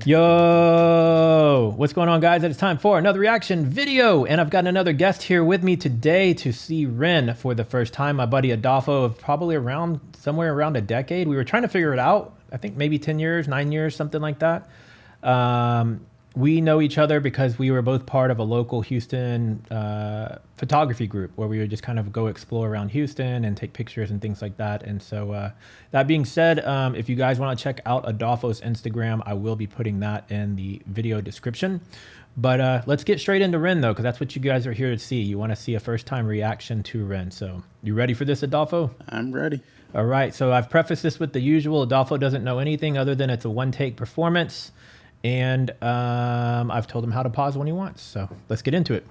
Yo, what's going on, guys? It's time for another reaction video, and I've got another guest here with me today to see Ren for the first time. My buddy Adolfo of probably somewhere around a decade. We were trying to figure it out. I think maybe 10 years, 9 years, something like that. We know each other because we were both part of a local Houston photography group where we would just kind of go explore around Houston and take pictures and things like that. And so that being said, if you guys want to check out Adolfo's Instagram, I will be putting that in the video description. But let's get straight into Ren, though, because that's what you guys are here to see. You want to see a first-time reaction to Ren. So you ready for this, Adolfo? I'm ready. All right. So I've prefaced this with the usual. Adolfo doesn't know anything other than it's a one-take performance. And I've told him how to pause when he wants. So let's get into it.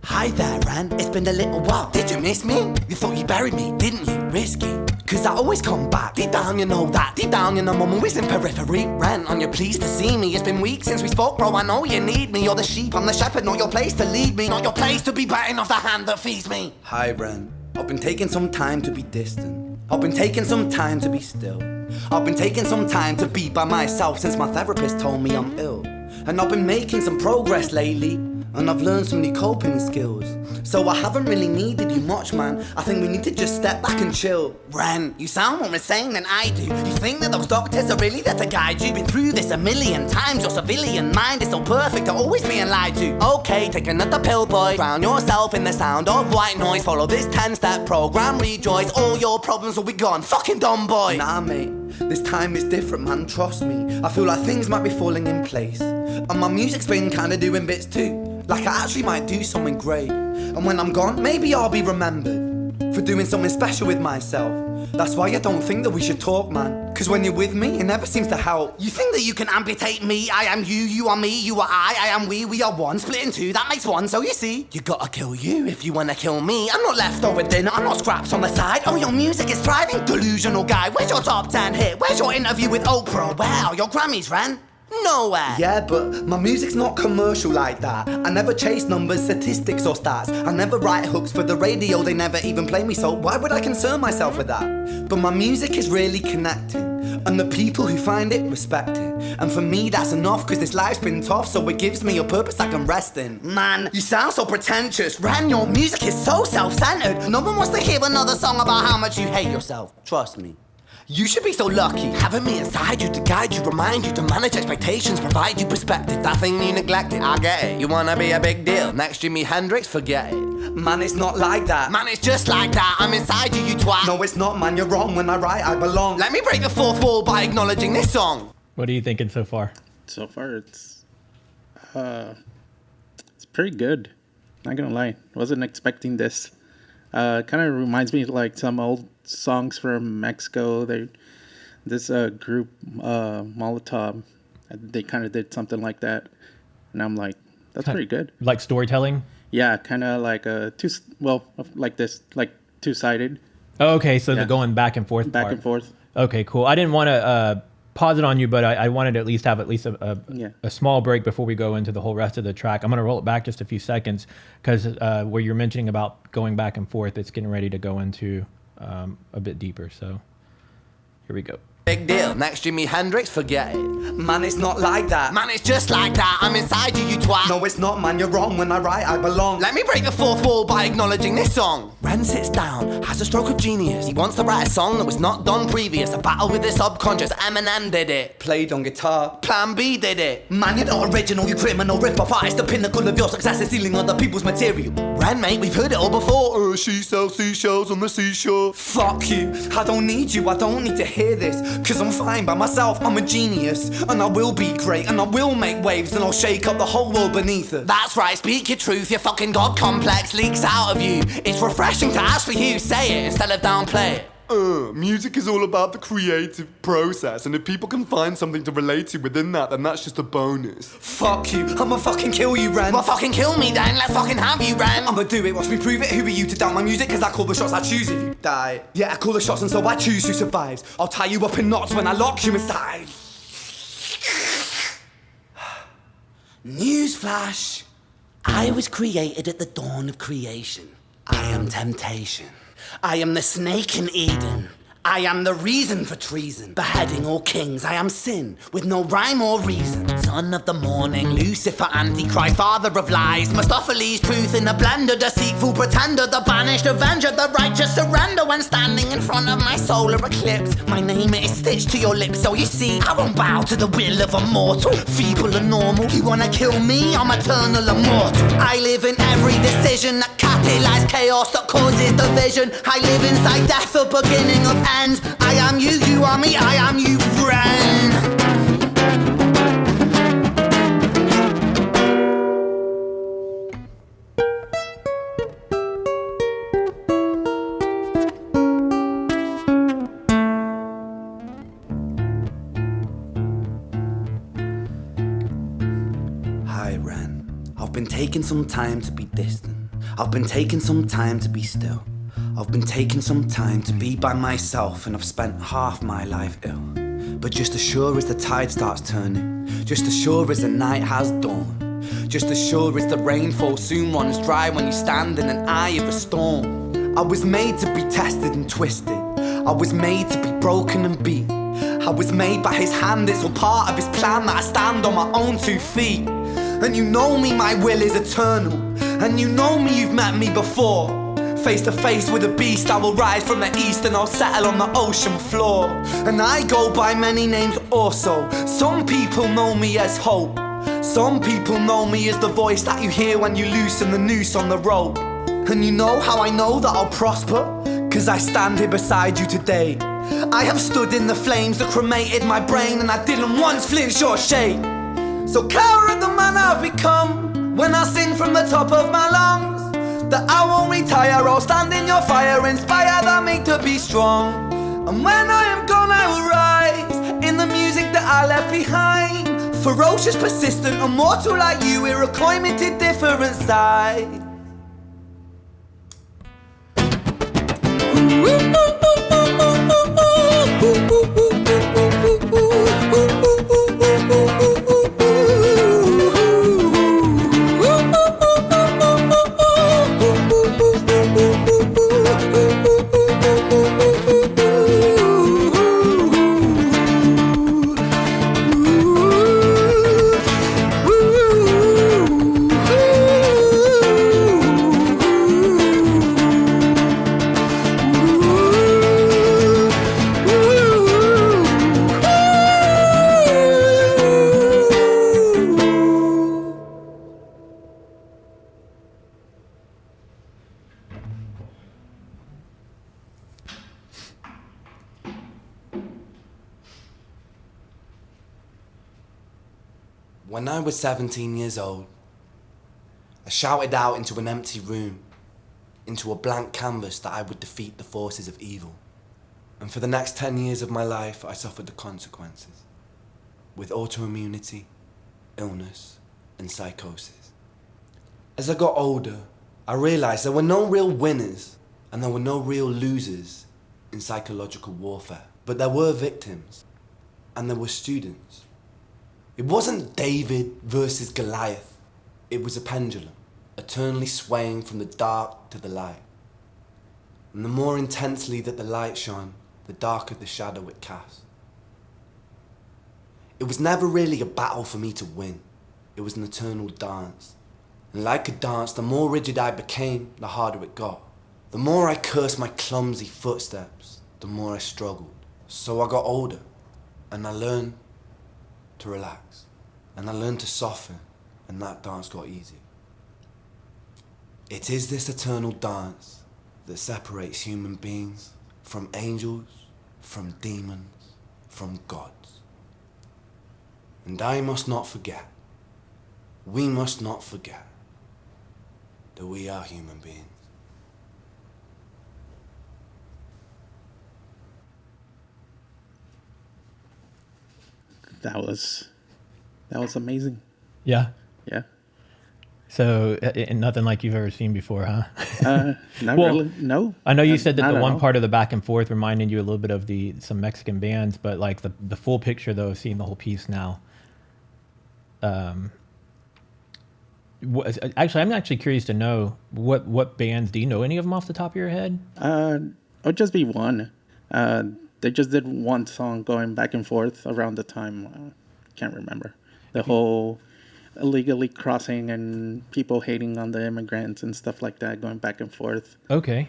Hi there, Ren. It's been a little while. Did you miss me? You thought you buried me, didn't you? Risky. Cause I always come back. Deep down, you know that. Deep down, you know I'm always in periphery. Ren, are you pleased to see me? It's been weeks since we spoke, bro. I know you need me. You're the sheep, I'm the shepherd. Not your place to lead me. Not your place to be biting off the hand that feeds me. Hi, Ren. I've been taking some time to be distant. I've been taking some time to be still. I've been taking some time to be by myself since my therapist told me I'm ill. And I've been making some progress lately, and I've learned some new coping skills. So I haven't really needed you much, man. I think we need to just step back and chill. Ren, you sound more insane than I do. You think that those doctors are really there to guide you? Been through this a million times. Your civilian mind is so perfect to always being lied to. Okay, take another pill, boy. Drown yourself in the sound of white noise. Follow this 10-step program, rejoice. All your problems will be gone. Fucking dumb boy. Nah, mate. This time is different, man. Trust me. I feel like things might be falling in place. And my music's been kinda doing bits too. Like I actually might do something great. And when I'm gone, maybe I'll be remembered for doing something special with myself. That's why I don't think that we should talk, man. Cause when you're with me, it never seems to help. You think that you can amputate me? I am you, you are me, you are I am we are one. Split in two, that makes one. So you see, you gotta kill you if you wanna kill me. I'm not leftover dinner, I'm not scraps on the side. Oh, your music is thriving, delusional guy. Where's your top 10 hit? Where's your interview with Oprah? Where are your Grammys, Ren? Nowhere. Yeah, but my music's not commercial like that. I never chase numbers, statistics or stats. I never write hooks for the radio, they never even play me, so why would I concern myself with that? But my music is really connecting, and the people who find it respect it. And for me that's enough, cause this life's been tough, so it gives me a purpose I can rest in. Man, you sound so pretentious. Ren, your music is so self-centered. No one wants to hear another song about how much you hate yourself. Trust me. You should be so lucky, having me inside you to guide you, remind you to manage expectations, provide you perspective. That thing you neglected, I get it. You wanna be a big deal, next Jimi Hendrix, forget it. Man, it's not like that. Man, it's just like that. I'm inside you, you twat. No, it's not, man, you're wrong. When I write, I belong. Let me break the fourth wall by acknowledging this song. What are you thinking so far? So far, it's pretty good. Not gonna lie, wasn't expecting this. Kind of reminds me of like some old songs from Mexico. This group Molotov, they kind of did something like that, and I'm like, that's pretty good. Like storytelling? Yeah, kind of like two-sided. Oh, okay, so yeah. The going back and forth. Back and forth. Okay, cool. I didn't want to pause it on you, but I wanted to at least have a small break before we go into the whole rest of the track. I'm going to roll it back just a few seconds because where you're mentioning about going back and forth, it's getting ready to go into a bit deeper. So Here we go. Big deal. Next Jimi Hendrix, forget it. Man, it's not like that. Man, it's just like that. I'm inside you, you twat. No, it's not, man. You're wrong. When I write, I belong. Let me break the fourth wall by acknowledging this song. Ren sits down, has a stroke of genius. He wants to write a song that was not done previous. A battle with the subconscious. Eminem did it. Played on guitar. Plan B did it. Man, you're not original. You criminal rip-off artist. The pinnacle of your success is stealing other people's material. Ren, mate, we've heard it all before. She sells seashells on the seashore. Fuck you. I don't need you. I don't need to hear this. Cause I'm fine by myself, I'm a genius. And I will be great, and I will make waves. And I'll shake up the whole world beneath us. That's right, speak your truth. Your fucking God complex leaks out of you. It's refreshing to actually hear you say it instead of downplay it. Music is all about the creative process, and if people can find something to relate to within that, then that's just a bonus. Fuck you, I'ma fucking kill you, Ren. Well, fucking kill me then, let's fucking have you, Ren. I'ma do it, watch me prove it. Who are you to doubt my music? Cause I call the shots, I choose if you die. Yeah, I call the shots and so I choose who survives. I'll tie you up in knots when I lock you inside. Newsflash. I was created at the dawn of creation. I am temptation. I am the snake in Eden. I am the reason for treason. Beheading all kings, I am sin, with no rhyme or reason. Son of the morning, Lucifer, Antichrist, father of lies. Mustopheles, truth in a blender, deceitful pretender, the banished avenger, the righteous surrender when standing in front of my solar eclipse. My name is stitched to your lips, so you see, I won't bow to the will of a mortal. Feeble and normal, you wanna kill me, I'm eternal immortal. I live in every decision that catalyzes chaos, that causes division. I live inside death, the beginning of end. I am you, you are me, I am you, Ren. Hi, Ren. I've been taking some time to be distant. I've been taking some time to be still. I've been taking some time to be by myself, and I've spent half my life ill. But just as sure as the tide starts turning, just as sure as the night has dawned, just as sure as the rainfall soon runs dry when you stand in an eye of a storm. I was made to be tested and twisted. I was made to be broken and beat. I was made by his hand, it's all part of his plan that I stand on my own 2 feet. And you know me, my will is eternal. And you know me, you've met me before. Face to face with a beast, I will rise from the east and I'll settle on the ocean floor. And I go by many names also. Some people know me as hope. Some people know me as the voice that you hear when you loosen the noose on the rope. And you know how I know that I'll prosper? Cause I stand here beside you today. I have stood in the flames that cremated my brain, and I didn't once flinch or shake. So cower at the man I've become when I sing from the top of my lungs. That I won't retire, I'll stand in your fire, inspired by me to be strong. And when I am gone, I will rise in the music that I left behind. Ferocious, persistent, immortal like you, we're a climate different side. When I was 17 years old, I shouted out into an empty room, into a blank canvas, that I would defeat the forces of evil. And for the next 10 years of my life, I suffered the consequences, with autoimmunity, illness, and psychosis. As I got older, I realized there were no real winners and there were no real losers in psychological warfare, but there were victims and there were students. It wasn't David versus Goliath. It was a pendulum, eternally swaying from the dark to the light. And the more intensely that the light shone, the darker the shadow it casts. It was never really a battle for me to win. It was an eternal dance. And like a dance, the more rigid I became, the harder it got. The more I cursed my clumsy footsteps, the more I struggled. So I got older, and I learned to relax. And I learned to soften, and that dance got easier. It is this eternal dance that separates human beings from angels, from demons, from gods. And I must not forget, we must not forget, that we are human beings. That was amazing. Yeah. Yeah. So nothing like you've ever seen before, huh? Not Well, really. No. I know you said that Not the at one all. part of the back and forth reminded you a little bit of some Mexican bands, but like the full picture though, seeing the whole piece now. Actually, I'm actually curious to know what bands, do you know any of them off the top of your head? It would just be one. They just did one song going back and forth around the time. Can't remember. The whole illegally crossing and people hating on the immigrants and stuff like that, going back and forth. Okay.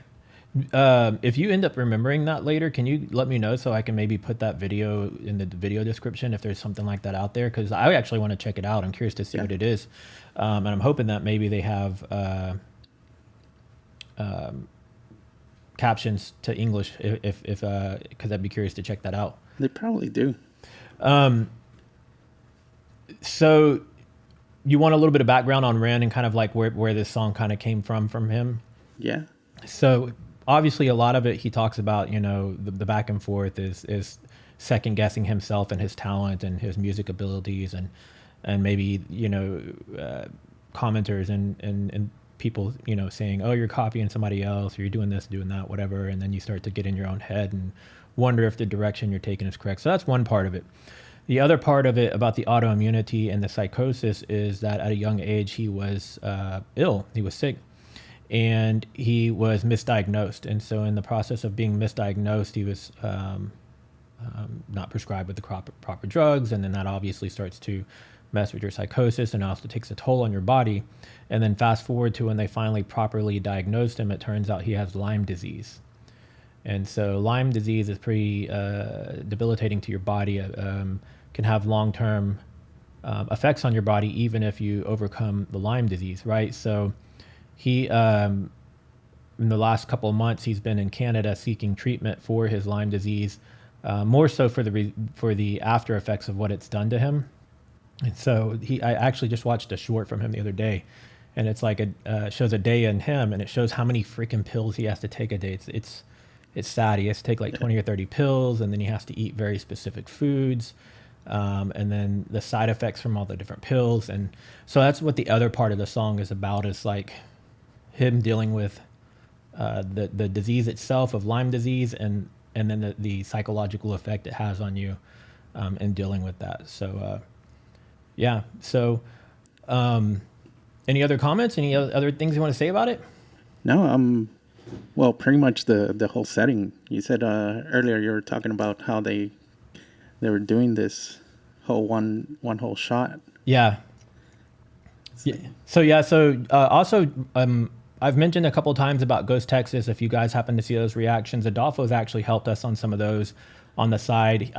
If you end up remembering that later, can you let me know so I can maybe put that video in the video description if there's something like that out there? Because I actually want to check it out. I'm curious to see what it is. And I'm hoping that maybe they have captions to English if because I'd be curious to check that out. They probably do. So you want a little bit of background on Ren and kind of like where this song kind of came from him? Yeah. So obviously a lot of it he talks about, you know, the back and forth is second guessing himself and his talent and his music abilities and maybe, you know, commenters and people, you know, saying, oh, you're copying somebody else or you're doing this, doing that, whatever. And then you start to get in your own head and wonder if the direction you're taking is correct. So that's one part of it. The other part of it about the autoimmunity and the psychosis is that at a young age, he was ill. He was sick. And he was misdiagnosed. And so in the process of being misdiagnosed, he was not prescribed with the proper drugs. And then that obviously starts to mess with your psychosis and also takes a toll on your body. And then fast forward to when they finally properly diagnosed him, it turns out he has Lyme disease. And so Lyme disease is pretty debilitating to your body, can have long-term effects on your body, even if you overcome the Lyme disease, right? So he, in the last couple of months, he's been in Canada seeking treatment for his Lyme disease, more so for the after effects of what it's done to him. And so I actually just watched a short from him the other day, and it's like shows a day in him, and it shows how many freaking pills he has to take a day. It's sad. He has to take like 20 or 30 pills, and then he has to eat very specific foods. And then the side effects from all the different pills. And so that's what the other part of the song is about, is like him dealing with the disease itself of Lyme disease and then the psychological effect it has on you in dealing with that. So, yeah. So any other comments? Any other things you want to say about it? No, well, pretty much the whole setting. You said earlier you were talking about how they were doing this whole one whole shot. Yeah. So also I've mentioned a couple of times about Ghost Texas. If you guys happen to see those reactions, Adolfo's actually helped us on some of those on the side.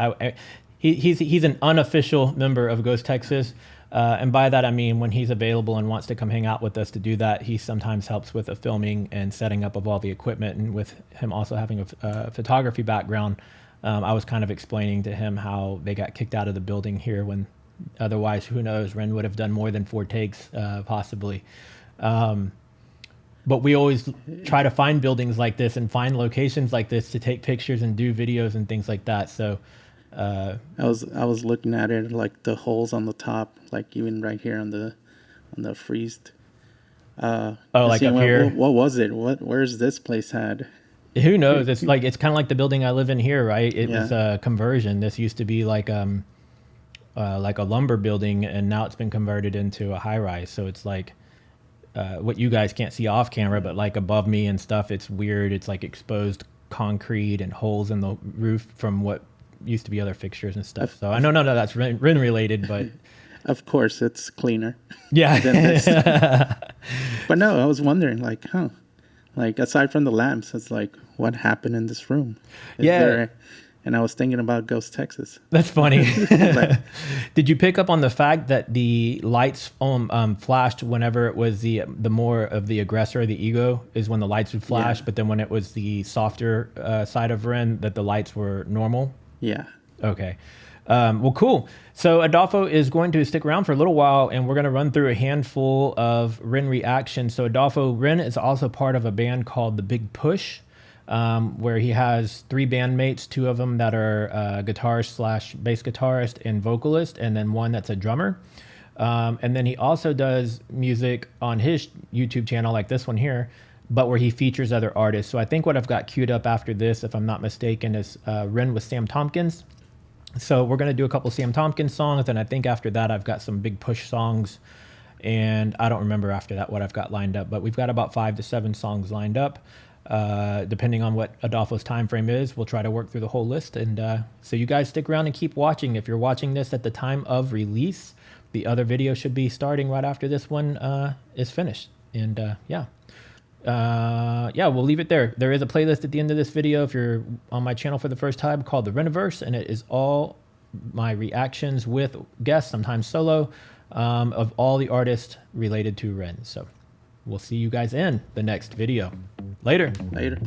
He's an unofficial member of Ghost Texas. And by that, I mean, when he's available and wants to come hang out with us to do that, he sometimes helps with the filming and setting up of all the equipment. And with him also having a photography background, I was kind of explaining to him how they got kicked out of the building here when otherwise, who knows, Ren would have done more than 4 takes, possibly. But we always try to find buildings like this and find locations like this to take pictures and do videos and things like that. So I was looking at it, like the holes on the top, like even right here on the friezed. like up here. What was it? Where's this place had? Who knows? It's kind of like the building I live in here, right? It was a conversion. This used to be like a lumber building, and now it's been converted into a high rise. So it's like what you guys can't see off camera, but like above me and stuff, it's weird. It's like exposed concrete and holes in the roof from what used to be other fixtures and stuff. So I know none of that's Ren related, but Of course, it's cleaner. yeah. Than this. But no, I was wondering, like, like aside from the lamps, it's like, what happened in this room? And I was thinking about Ghost Texas. That's funny. Like, Did you pick up on the fact that the lights flashed whenever it was the more of the aggressor, the ego, is when the lights would flash, Yeah. but then when it was the softer side of Ren, that the lights were normal? yeah. Okay. Well, cool. So Adolfo is going to stick around for a little while, and we're going to run through a handful of Ren reactions. So Adolfo, Ren is also part of a band called The Big Push, where he has 3 bandmates, 2 of them that are guitarist / bass guitarist and vocalist, and then 1 that's a drummer. And then he also does music on his YouTube channel, like this one here, but where he features other artists. So I think what I've got queued up after this, if I'm not mistaken, is Ren with Sam Tompkins. So we're going to do a couple Sam Tompkins songs, and I think after that I've got some Big Push songs, and I don't remember after that what I've got lined up, but we've got about 5 to 7 songs lined up. Depending on what Adolfo's time frame is, we'll try to work through the whole list. And so you guys stick around and keep watching. If you're watching this at the time of release, the other video should be starting right after this one is finished. And yeah, we'll leave it there. There is a playlist at the end of this video if you're on my channel for the first time called The Reniverse, and it is all my reactions with guests, sometimes solo, of all the artists related to Ren. So we'll see you guys in the next video. Later. Later.